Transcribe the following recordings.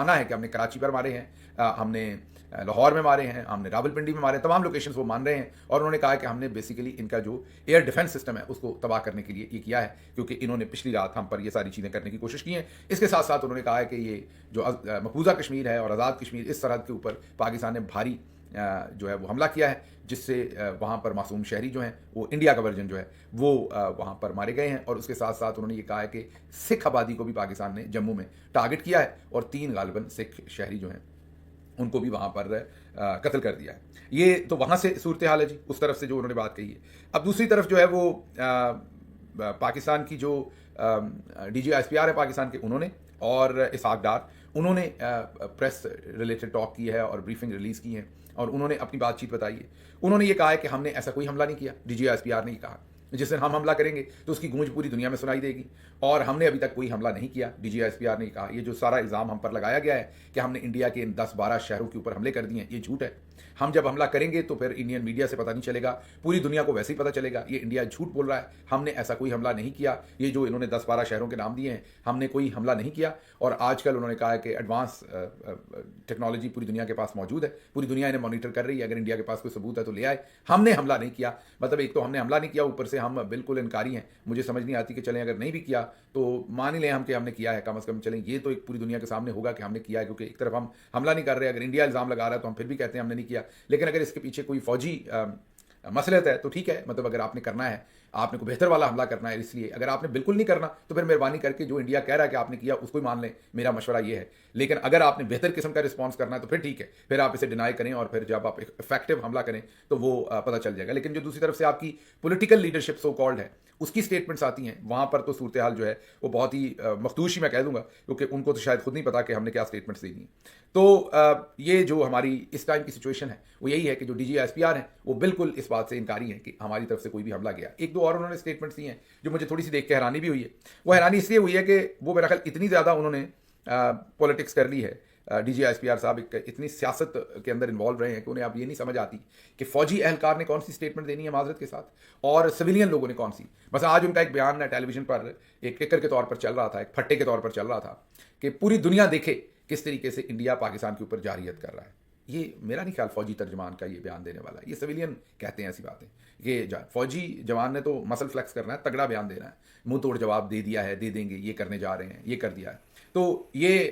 مانا ہے کہ ہم نے کراچی پر مارے ہیں, ہم نے لاہور میں مارے ہیں, ہم نے راولپنڈی میں مارے ہیں, تمام لوکیشنز وہ مان رہے ہیں, اور انہوں نے کہا کہ ہم نے بیسیکلی ان کا جو ایئر ڈیفنس سسٹم ہے اس کو تباہ کرنے کے لیے یہ کیا ہے, کیونکہ انہوں نے پچھلی رات ہم پر یہ ساری چیزیں کرنے کی کوشش کی ہیں. اس کے ساتھ ساتھ انہوں نے کہا ہے کہ یہ جو مقبوضہ کشمیر ہے اور آزاد کشمیر, اس سرحد کے اوپر پاکستان نے بھاری جو ہے وہ حملہ کیا ہے, جس سے وہاں پر معصوم شہری جو ہیں وہ انڈیا کا ورژن جو ہے وہ وہاں پر مارے گئے ہیں. اور اس کے ساتھ ساتھ انہوں نے یہ کہا ہے کہ سکھ آبادی کو بھی پاکستان نے جموں میں ٹارگٹ کیا ہے, اور 3 غالباً سکھ شہری جو ہیں ان کو بھی وہاں پر قتل کر دیا ہے. یہ تو وہاں سے صورتحال ہے جی, اس طرف سے جو انہوں نے بات کہی ہے. اب دوسری طرف جو ہے وہ پاکستان کی جو D G S P R ہے پاکستان کے, انہوں نے اور اسحاق ڈار, انہوں نے پریس ریلیٹڈ ٹاک کی ہے اور بریفنگ ریلیز کی ہے, اور انہوں نے اپنی بات چیت بتائی ہے. انہوں نے یہ کہا ہے کہ ہم نے ایسا کوئی حملہ نہیں کیا. D G S P R نے یہ کہا جس دن ہم حملہ کریں گے تو اس کی گونج پوری دنیا میں سنائی دے گی, اور ہم نے ابھی تک کوئی حملہ نہیں کیا. D G S P R نے کہا یہ جو سارا الزام ہم پر لگایا گیا ہے کہ ہم نے انڈیا کے ان 10-12 شہروں کے اوپر حملے کر دیے ہیں, یہ جھوٹ ہے. ہم جب حملہ کریں گے تو پھر انڈین میڈیا سے پتہ نہیں چلے گا, پوری دنیا کو ویسے ہی پتہ چلے گا یہ انڈیا جھوٹ بول رہا ہے, ہم نے ایسا کوئی حملہ نہیں کیا. یہ جو انہوں نے 10-12 شہروں کے نام دیے ہیں, ہم نے کوئی حملہ نہیں کیا. اور آج کل انہوں نے کہا ہے کہ ایڈوانس ٹیکنالوجی پوری دنیا کے پاس موجود ہے, پوری دنیا انہیں مانیٹر کر رہی ہے, اگر انڈیا کے پاس کوئی ثبوت ہے تو لے آئے. ہم نے حملہ نہیں کیا. مطلب ایک تو ہم نے حملہ نہیں کیا, اوپر سے ہم بالکل انکاری ہیں. مجھے سمجھ نہیں آتی کہ چلیں اگر نہیں بھی کیا تو مان ہی لیں ہم کہ ہم نے کیا ہے, کم از کم چلیں یہ تو ایک پوری دنیا کے سامنے ہوگا کہ ہم نے کیا ہے, کیونکہ ایک طرف ہم حملہ نہیں کر رہے, اگر انڈیا الزام لگا رہا ہے تو ہم پھر بھی کہتے ہیں ہم نے نہیں کیا. لیکن اگر اس کے پیچھے کوئی فوجی مصلحت ہے تو ٹھیک ہے, مطلب اگر آپ نے کرنا ہے, آپ نے کوئی بہتر والا حملہ کرنا ہے, اس لیے اگر آپ نے بالکل نہیں کرنا تو پھر مہربانی کر کے جو انڈیا کہہ رہا ہے کہ آپ نے کیا اس کو ہی مان لیں, میرا مشورہ یہ ہے. لیکن اگر آپ نے بہتر قسم کا رسپانس کرنا ہے تو پھر ٹھیک ہے, پھر آپ اسے ڈینائی کریں, اور پھر جب آپ افیکٹو حملہ کریں تو وہ پتہ چل جائے گا. لیکن جو دوسری طرف سے آپ کی پولیٹیکل لیڈرشپ سو کالڈ ہے, اس کی سٹیٹمنٹس آتی ہیں, وہاں پر تو صورتحال جو ہے وہ بہت ہی مخدوش ہی میں کہہ دوں گا, کیونکہ ان کو تو شاید خود نہیں پتا کہ ہم نے کیا سٹیٹمنٹس دینی ہیں. تو یہ جو ہماری اس ٹائم کی سچویشن ہے وہ یہی ہے کہ جو D G S P R ہیں وہ بالکل اس بات سے انکاری ہیں کہ ہماری طرف سے کوئی بھی حملہ گیا. ایک دو اور انہوں نے سٹیٹمنٹس دی ہیں جو مجھے تھوڑی سی دیکھ کے حیرانی بھی ہوئی ہے. وہ حیرانی اس لیے ہوئی ہے کہ وہ میرا خیال اتنی زیادہ انہوں نے پولیٹکس کر لی ہے, D G S P R صاحب اتنی سیاست کے اندر انوالو رہے ہیں کہ انہیں اب یہ نہیں سمجھ آتی کہ فوجی اہلکار نے کون سی سٹیٹمنٹ دینی ہے معذرت کے ساتھ, اور سویلین لوگوں نے کون سی. بس آج ان کا ایک بیان ٹیلی ویژن پر ایک ٹکر کے طور پر چل رہا تھا, ایک پھٹے کے طور پر چل رہا تھا کہ پوری دنیا دیکھے کس طریقے سے انڈیا پاکستان کے اوپر جارحیت کر رہا ہے. یہ میرا نہیں خیال فوجی ترجمان کا یہ بیان دینے والا ہے, یہ سویلین کہتے ہیں ایسی باتیں. یہ فوجی جوان نے تو مسل فلیکس کرنا ہے, تگڑا بیان دینا ہے, منہ توڑ جواب دے دیا ہے, دے دیں گے, یہ کرنے جا رہے ہیں, یہ کر دیا ہے. تو یہ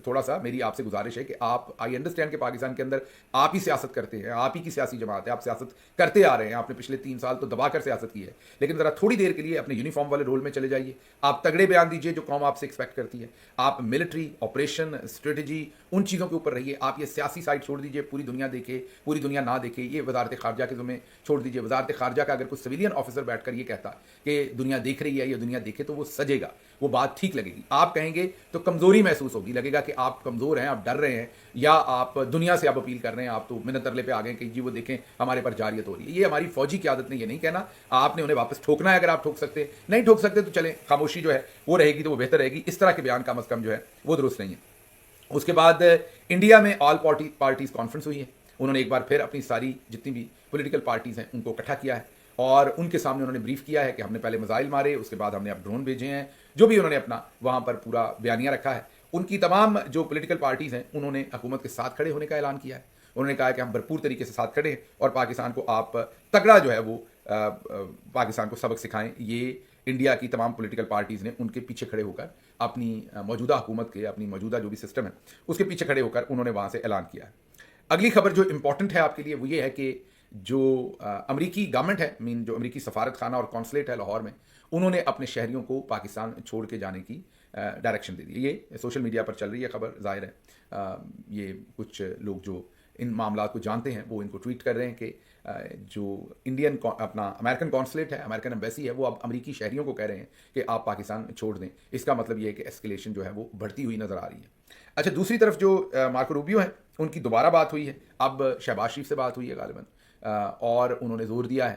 تھوڑا سا میری آپ سے گزارش ہے کہ آپ آئی انڈرسٹینڈ کہ پاکستان کے اندر آپ ہی سیاست کرتے ہیں, آپ ہی کی سیاسی جماعت ہے, آپ سیاست کرتے آ رہے ہیں, آپ نے پچھلے 3 سال تو دبا کر سیاست کی ہے, لیکن ذرا تھوڑی دیر کے لیے اپنے یونیفارم والے رول میں چلے جائیے. آپ تگڑے بیان دیجیے جو قوم آپ سے ایکسپیکٹ کرتی ہے. آپ ملٹری آپریشن اسٹریٹجی ان چیزوں کے اوپر رہیے. آپ یہ سیاسی سائڈ چھوڑ دیجیے, پوری دنیا دیکھے پوری دنیا نہ دیکھے, یہ وزارت خارجہ کے ذمہ چھوڑ دیجیے. وزارت خارجہ کا اگر کوئی سویلین آفیسر بیٹھ کر یہ کہتا کہ دنیا دیکھ رہی ہے یا دنیا دیکھے تو وہ سجے گا, وہ بات ٹھیک لگے گی. آپ کہیں گے تو کمزوری محسوس ہوگی, لگے گا کہ آپ کمزور ہیں, آپ ڈر رہے ہیں, یا آپ دنیا سے آپ اپیل کر رہے ہیں, آپ تو منت ترلے پہ آ گئے کہ جی وہ دیکھیں ہمارے پر جارحیت ہو رہی ہے. یہ ہماری فوجی کی عادت نہیں, یہ نہیں کہنا. آپ نے انہیں واپس ٹھوکنا ہے, اگر آپ ٹھوک سکتے, نہیں ٹھوک سکتے تو چلیں, خاموشی جو ہے وہ رہے گی تو وہ بہتر رہے گی. اس طرح کے بیان کم از کم جو ہے وہ درست نہیں ہے. اس کے بعد انڈیا میں آل پارٹیز کانفرنس ہوئی ہے. انہوں نے ایک بار پھر اپنی ساری جتنی بھی پولیٹیکل پارٹیز ہیں ان کو اکٹھا کیا ہے, اور ان کے سامنے انہوں نے بریف کیا ہے کہ ہم نے پہلے میزائل مارے, اس کے بعد ہم نے اب ڈرون بھیجے ہیں, جو بھی انہوں نے اپنا وہاں پر پورا بیانیہ رکھا ہے. ان کی تمام جو پولیٹیکل پارٹیز ہیں انہوں نے حکومت کے ساتھ کھڑے ہونے کا اعلان کیا ہے. انہوں نے کہا کہ ہم بھرپور طریقے سے ساتھ کھڑے ہیں, اور پاکستان کو آپ تگڑا جو ہے وہ پاکستان کو سبق سکھائیں. یہ انڈیا کی تمام پولیٹیکل پارٹیز نے ان کے پیچھے کھڑے ہو کر اپنی موجودہ حکومت کے, اپنی موجودہ جو بھی سسٹم ہے اس کے پیچھے کھڑے ہو کر انہوں نے وہاں سے اعلان کیا ہے. اگلی خبر جو امپورٹنٹ ہے آپ کے لیے وہ یہ ہے کہ جو امریکی گورنمنٹ ہے, جو امریکی سفارت خانہ اور کونسلیٹ ہے لاہور میں, انہوں نے اپنے شہریوں کو پاکستان چھوڑ کے جانے کی ڈائریکشن دے دی. یہ سوشل میڈیا پر چل رہی ہے خبر, ظاہر ہے یہ کچھ لوگ جو ان معاملات کو جانتے ہیں وہ ان کو ٹویٹ کر رہے ہیں کہ جو انڈین اپنا امریکن کونسلیٹ ہے, امریکن ایمبیسی ہے, وہ اب امریکی شہریوں کو کہہ رہے ہیں کہ آپ پاکستان چھوڑ دیں. اس کا مطلب یہ ہے کہ ایسکیلیشن جو ہے وہ بڑھتی ہوئی نظر آ رہی ہے. اچھا, دوسری طرف جو مارکو روبیو ہیں ان کی دوبارہ بات ہوئی ہے, اب شہباز شریف سے بات ہوئی ہے غالباً, اور انہوں نے زور دیا ہے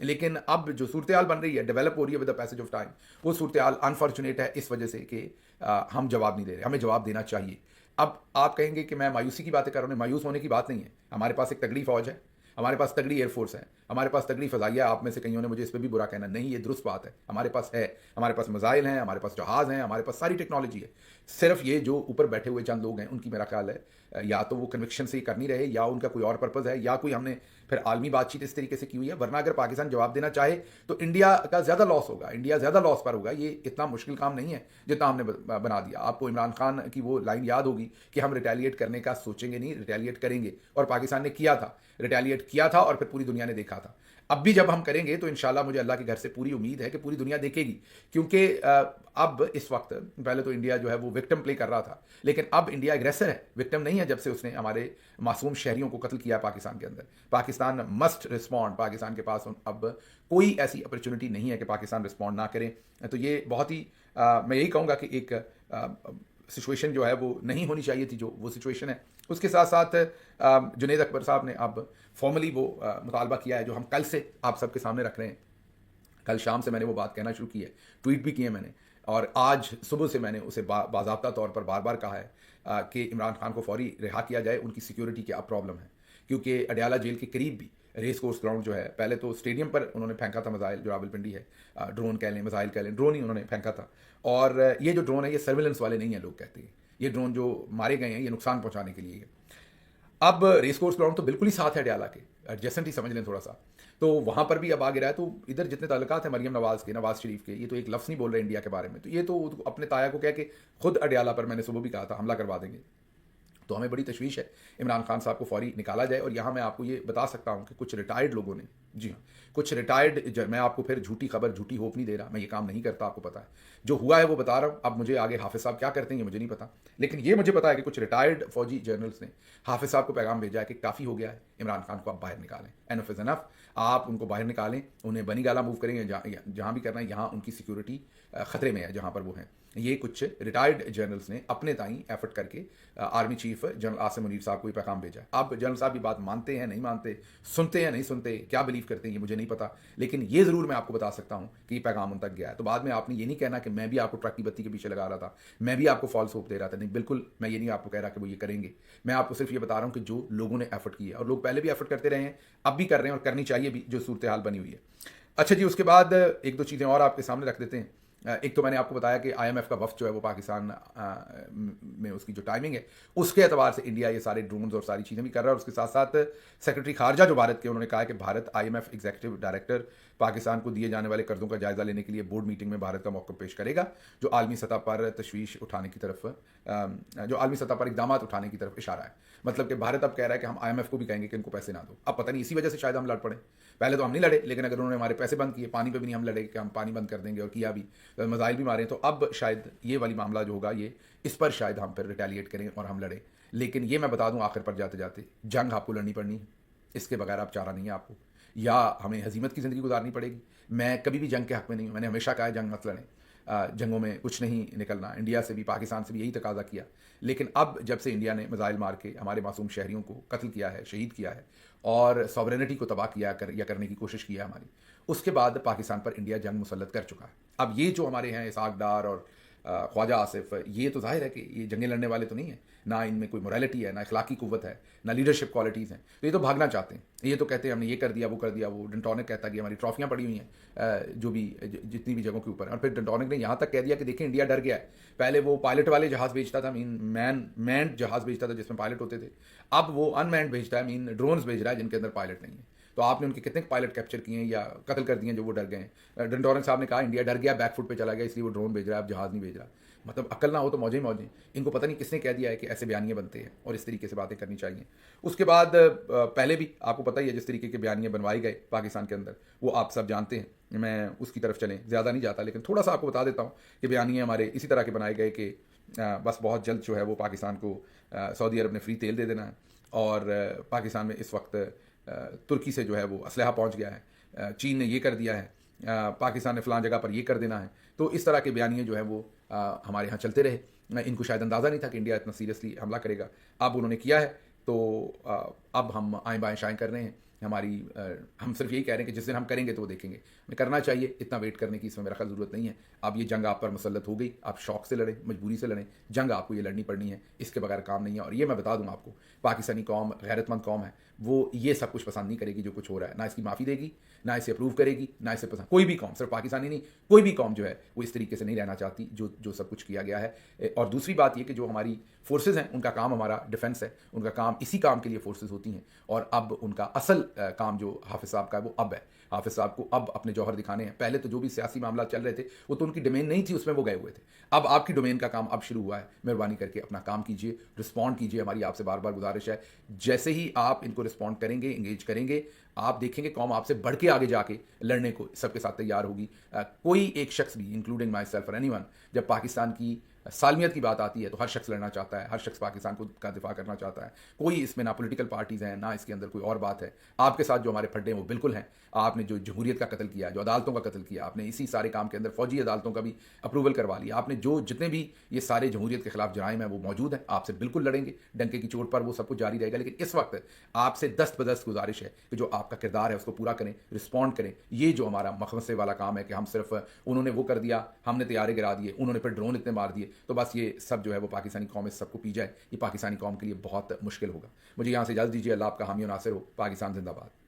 لیکن اب جو صورتحال بن رہی ہے، ڈیولپ ہو رہی ہے with the passage of time, وہ صورتحال انفارچونیٹ ہے اس وجہ سے کہ ہم جواب نہیں دے رہے. ہمیں جواب دینا چاہیے. اب آپ کہیں گے کہ میں مایوسی کی باتیں کر رہا ہوں. مایوس ہونے کی بات نہیں ہے. ہمارے پاس ایک تگڑی فوج ہے، ہمارے پاس تگڑی ایئر فورس ہے، ہمارے پاس تگڑی فضائیہ. آپ میں سے کئیوں نے مجھے اس پہ بھی برا کہنا نہیں، یہ درست بات ہے. ہمارے پاس ہے، ہمارے پاس میزائل ہیں، ہمارے پاس جہاز ہیں، ہمارے پاس ساری ٹیکنالوجی ہے. صرف یہ جو اوپر بیٹھے ہوئے چند لوگ ہیں ان کی میرا خیال ہے یا تو وہ کنوکشن سے ہی کر نہیں رہے، یا ان کا کوئی اور پرپز ہے، یا کوئی ہم نے پھر عالمی بات چیت اس طریقے سے کی ہوئی ہے. ورنہ اگر پاکستان جواب دینا چاہے تو انڈیا کا زیادہ لاس ہوگا، انڈیا زیادہ لاس پر ہوگا. یہ اتنا مشکل کام نہیں ہے جتنا ہم نے بنا دیا. آپ کو عمران خان کی وہ لائن یاد ہوگی کہ ہم ریٹیلیٹ کرنے کا سوچیں گے نہیں، ریٹیلیٹ کریں گے. اور پاکستان نے کیا تھا، ریٹیلیٹ کیا تھا، اور پھر پوری دنیا نے دیکھا تھا. اب بھی جب ہم کریں گے تو انشاءاللہ مجھے اللہ کے گھر سے پوری امید ہے کہ پوری دنیا دیکھے گی. کیونکہ اب اس وقت پہلے تو انڈیا جو ہے وہ وکٹم پلے کر رہا تھا، لیکن اب انڈیا اگریسر ہے، وکٹم نہیں ہے. جب سے اس نے ہمارے معصوم شہریوں کو قتل کیا پاکستان کے اندر، پاکستان مسٹ رسپونڈ. پاکستان کے پاس اب کوئی ایسی اپرچونٹی نہیں ہے کہ پاکستان رسپونڈ نہ کرے. تو یہ بہت ہی میں یہی کہوں گا کہ ایک سچویشن جو ہے وہ نہیں ہونی چاہیے تھی، جو وہ سچویشن ہے. اس کے ساتھ ساتھ جنید اکبر صاحب نے اب فارملی وہ مطالبہ کیا ہے جو ہم کل سے آپ سب کے سامنے رکھ رہے ہیں. کل شام سے میں نے وہ بات کہنا شروع کی ہے، ٹویٹ بھی کیے میں نے، اور آج صبح سے میں نے اسے باضابطہ طور پر بار بار کہا ہے کہ عمران خان کو فوری رہا کیا جائے. ان کی سیکیورٹی کی اب پرابلم ہے، کیونکہ اڈیالہ جیل کے قریب بھی ریس کورس گراؤنڈ جو ہے، پہلے تو اسٹیڈیم پر انہوں نے پھینکا تھا میزائل، جو راولپنڈی ہے، ڈرون کہہ لیں، میزائل کہہ لیں، ڈرون ہی انہوں نے پھینکا تھا. اور یہ جو ڈرون ہے یہ سرویلنس والے نہیں ہیں، لوگ کہتے ہیں یہ ڈرون جو مارے گئے ہیں یہ نقصان پہنچانے کے لیے ہے. اب ریس کورس گراؤنڈ تو بالکل ہی ساتھ ہے اڈیالہ کے، ایڈجسنٹ ہی سمجھ لیں تھوڑا سا. تو وہاں پر بھی اب آ گیا ہے. تو ادھر جتنے تعلقات ہیں مریم نواز کے، نواز شریف کے، یہ تو ایک لفظ نہیں بول رہے انڈیا کے بارے میں. تو یہ تو اپنے تایا کو کہہ کے خود اڈیالہ پر میں نے صبح بھی کہا تھا حملہ کروا دیں گے. تو ہمیں بڑی تشویش ہے عمران خان صاحب کو فوری نکالا جائے. اور یہاں میں آپ کو یہ بتا سکتا ہوں کہ کچھ ریٹائرڈ لوگوں نے، جی ہاں کچھ ریٹائرڈ، میں آپ کو پھر جھوٹی خبر، جھوٹی ہوپ نہیں دے رہا، میں یہ کام نہیں کرتا، آپ کو پتا ہے جو ہوا ہے وہ بتا رہا ہوں. اب مجھے آگے حافظ صاحب کیا کرتے ہیں یہ مجھے نہیں پتا، لیکن یہ مجھے پتا ہے کہ کچھ ریٹائرڈ فوجی جرنلز نے حافظ صاحب کو پیغام بھیجا ہے کہ کافی ہو گیا ہے، عمران خان کو آپ باہر نکالیں، انف از انف. آپ ان کو باہر نکالیں، انہیں بنی گالا موو کریں، جہاں بھی کرنا ہے. یہاں ان کی سیکیورٹی خطرے میں ہے جہاں پر وہ ہیں. یہ کچھ ریٹائرڈ جرنلز نے اپنے تائیں ایفرٹ کر کے army chief general Asim Munir صاحب کو یہ پیغام بھیجا ہے. اب جنرل صاحب یہ بات مانتے ہیں نہیں مانتے، سنتے ہیں نہیں سنتے، کیا بلیو کرتے ہیں یہ مجھے نہیں پتا، لیکن یہ ضرور میں آپ کو بتا سکتا ہوں کہ یہ پیغام ان تک گیا ہے. تو بعد میں آپ نے یہ نہیں کہنا کہ میں بھی آپ کو ٹرک کی بتی کے پیچھے لگا رہا تھا، میں بھی آپ کو فالس ہوپ دے رہا تھا. نہیں، بالکل میں یہ نہیں آپ کو کہہ رہا کہ وہ یہ کریں گے. میں آپ کو صرف یہ بتا رہا ہوں کہ جو لوگوں نے ایفرٹ کی ہے، اور لوگ پہلے بھی ایفرٹ کرتے رہے ہیں، اب بھی کر رہے ہیں، اور کرنی چاہیے بھی جو صورتحال بنی ہوئی ہے. اچھا جی، اس کے بعد ایک دو چیزیں اور آپ کے سامنے رکھ دیتے ہیں. ایک تو میں نے آپ کو بتایا کہ آئی ایم ایف کا وفد جو ہے وہ پاکستان میں اس کی جو ٹائمنگ ہے اس کے اعتبار سے انڈیا یہ سارے ڈرونز اور ساری چیزیں بھی کر رہا ہے. اور اس کے ساتھ ساتھ سیکرٹری خارجہ جو بھارت کے، انہوں نے کہا ہے کہ Bharat I M F executive director Pakistan کو دیے جانے والے قرضوں کا جائزہ لینے کے لیے بورڈ میٹنگ میں بھارت کا موقف پیش کرے گا، جو عالمی سطح پر تشویش اٹھانے کی طرف، جو عالمی سطح پر اقدامات اٹھانے کی طرف اشارہ ہے. مطلب کہ بھارت اب کہہ رہا ہے کہ ہم آئی ایم ایف کو بھی کہیں گے کہ ان کو پیسے نہ دو. اب پتہ نہیں اسی وجہ سے شاید ہم لڑ پڑیں. پہلے تو ہم نہیں لڑے، لیکن اگر انہوں نے ہمارے پیسے بند کیے، پانی پہ بھی نہیں ہم لڑے کہ ہم پانی بند کر دیں گے، اور کیا بھی میزائل بھی مارے، تو اب شاید یہ والی معاملہ جو ہوگا یہ اس پر شاید ہم پھر ریٹیلیٹ کریں اور ہم لڑیں. لیکن یہ میں بتا دوں آخر پر جاتے جاتے، جنگ آپ کو لڑنی پڑنی ہے، اس کے بغیر آپ چارہ نہیں ہے آپ کو، یا ہمیں ہزیمت کی زندگی گزارنی پڑے گی. میں کبھی بھی جنگ کے حق میں نہیں ہوں، میں نے ہمیشہ کہا ہے جنگ مت لڑیں، جنگوں میں کچھ نہیں نکلنا. انڈیا سے بھی پاکستان سے بھی یہی تقاضا کیا. لیکن اب جب سے انڈیا نے میزائل مار کے ہمارے معصوم شہریوں کو قتل کیا ہے، شہید کیا ہے، اور سوورینٹی کو تباہ کیا یا کرنے کی کوشش کی ہے ہماری، اس کے بعد پاکستان پر انڈیا جنگ مسلط کر چکا ہے. اب یہ جو ہمارے ہیں اسحاق ڈار اور خواجہ آصف، یہ تو ظاہر ہے کہ یہ جنگیں لڑنے والے تو نہیں ہیں، نہ ان میں کوئی موریلٹی ہے، نہ اخلاقی قوت ہے، نہ لیڈرشپ کوالٹیز ہیں. تو یہ تو بھاگنا چاہتے ہیں. یہ تو کہتے ہیں ہم نے یہ کر دیا وہ کر دیا. وہ ڈنٹونک کہتا ہے کہ ہماری ٹرافیاں پڑی ہوئی ہیں جو بھی جتنی بھی جگہوں کے اوپر. اور پھر ڈنٹونک نے یہاں تک کہہ دیا کہ دیکھیں انڈیا ڈر گیا ہے. پہلے وہ پائلٹ والے جہاز بھیجتا تھا، مینڈ جہاز بھیجتا تھا جس میں پائلٹ ہوتے تھے. اب وہ ان مینڈ بھیجتا ہے، ڈرونز بھیج رہا ہے جن کے اندر پائلٹ نہیں ہے. تو آپ نے ان کے کتنے پائلٹ کیپچر کیے ہیں یا قتل کر دیے ہیں جو وہ ڈر گئے ہیں. ڈنٹونک صاحب نے کہا انڈیا ڈر گیا، بیک فٹ پہ چلا گیا، اس لیے وہ ڈرون بھیج رہا ہے، اب جہاز نہیں بھیج رہا. مطلب عقل نہ ہو تو موجیں موجیں. ان کو پتہ نہیں کس نے کہہ دیا ہے کہ ایسے بیانیے بنتے ہیں اور اس طریقے سے باتیں کرنی چاہیے. اس کے بعد پہلے بھی آپ کو پتہ ہی ہے جس طریقے کے بیانیے بنوائے گئے پاکستان کے اندر، وہ آپ سب جانتے ہیں. میں اس کی طرف چلیں زیادہ نہیں جاتا، لیکن تھوڑا سا آپ کو بتا دیتا ہوں کہ بیانیے ہمارے اسی طرح کے بنائے گئے کہ بس بہت جلد جو ہے وہ پاکستان کو سعودی عرب نے فری تیل دے دینا ہے، اور پاکستان میں اس وقت ترکی سے جو ہے وہ اسلحہ پہنچ گیا ہے، چین نے یہ کر دیا ہے، پاکستان نے فلاں جگہ پر یہ کر دینا ہے. تو اس طرح کے بیانیے جو ہیں وہ ہمارے ہاں چلتے رہے. ان کو شاید اندازہ نہیں تھا کہ انڈیا اتنا سیریسلی حملہ کرے گا. اب انہوں نے کیا ہے، تو اب ہم آئیں بائیں شائیں کر رہے ہیں. ہماری ہم صرف یہی کہہ رہے ہیں کہ جس دن ہم کریں گے تو وہ دیکھیں گے. ہمیں کرنا چاہیے, اتنا ویٹ کرنے کی اس میں میرا خیال ضرورت نہیں ہے. اب یہ جنگ آپ پر مسلط ہو گئی, آپ شوق سے لڑیں, مجبوری سے لڑیں, جنگ آپ کو یہ لڑنی پڑنی ہے, اس کے بغیر کام نہیں ہے. اور یہ میں بتا دوں آپ کو, پاکستانی قوم غیرت مند قوم ہے, وہ یہ سب کچھ پسند نہیں کرے گی جو کچھ ہو رہا ہے, نہ اس کی معافی دے گی, نہ اسے اپروو کرے گی, نہ اسے پسند. کوئی بھی قوم, صرف پاکستانی نہیں, کوئی بھی قوم جو ہے وہ اس طریقے سے نہیں رہنا چاہتی جو سب کچھ کیا گیا ہے. اور دوسری بات یہ کہ جو ہماری فورسز ہیں ان کا کام ہمارا ڈیفنس ہے, ان کا کام اسی کام کے لیے فورسز ہوتی ہیں. اور اب ان کا اصل کام جو حافظ صاحب کا ہے وہ اب ہے. حافظ صاحب کو اب اپنے جوہر دکھانے ہیں. پہلے تو جو بھی سیاسی معاملات چل رہے تھے وہ تو ان کی ڈومین نہیں تھی, اس میں وہ گئے ہوئے تھے. اب آپ کی ڈومین کا کام اب شروع ہوا ہے. مہربانی کر کے اپنا کام کیجیے, رسپونڈ کیجیے. ہماری آپ سے بار بار گزارش ہے, جیسے ہی آپ ان کو رسپونڈ کریں گے, انگیج کریں گے, آپ دیکھیں گے قوم آپ سے بڑھ کے آگے جا کے لڑنے کو سب کے ساتھ تیار ہوگی. کوئی ایک شخص بھی, انکلوڈنگ مائی سیلف اور اینی ون, جب پاکستان کی سالمیت کی بات آتی ہے تو ہر شخص لڑنا چاہتا ہے, ہر شخص پاکستان کو کا دفاع کرنا چاہتا ہے. کوئی اس میں نہ پولیٹیکل پارٹیز ہیں, نہ اس کے اندر کوئی اور بات ہے. آپ کے ساتھ جو ہمارے پھڈے ہیں وہ بالکل ہیں. آپ نے جو جمہوریت کا قتل کیا, جو عدالتوں کا قتل کیا, آپ نے اسی سارے کام کے اندر فوجی عدالتوں کا بھی اپروول کروا لیا. آپ نے جو جتنے بھی یہ سارے جمہوریت کے خلاف جرائم ہیں وہ موجود ہیں. آپ سے بالکل لڑیں گے, ڈنکے کی چوٹ پر وہ سب کچھ جاری رہے گا. لیکن اس وقت آپ سے دست بدست گزارش ہے کہ جو آپ کا کردار ہے اس کو پورا کریں, رسپونڈ کریں. یہ جو ہمارا مخمصے والا کام ہے کہ ہم صرف انہوں نے وہ کر دیا, ہم نے طیارے گرا دیے, انہوں نے پھر ڈرون اتنے مار دیے, تو بس یہ سب جو ہے وہ پاکستانی قوم اس سب کو پی جائے, یہ پاکستانی قوم کے لیے بہت مشکل ہوگا. مجھے یہاں سے اجازت دیجیے. اللہ آپ کا حامی و ناصر ہو. پاکستان زندہ باد.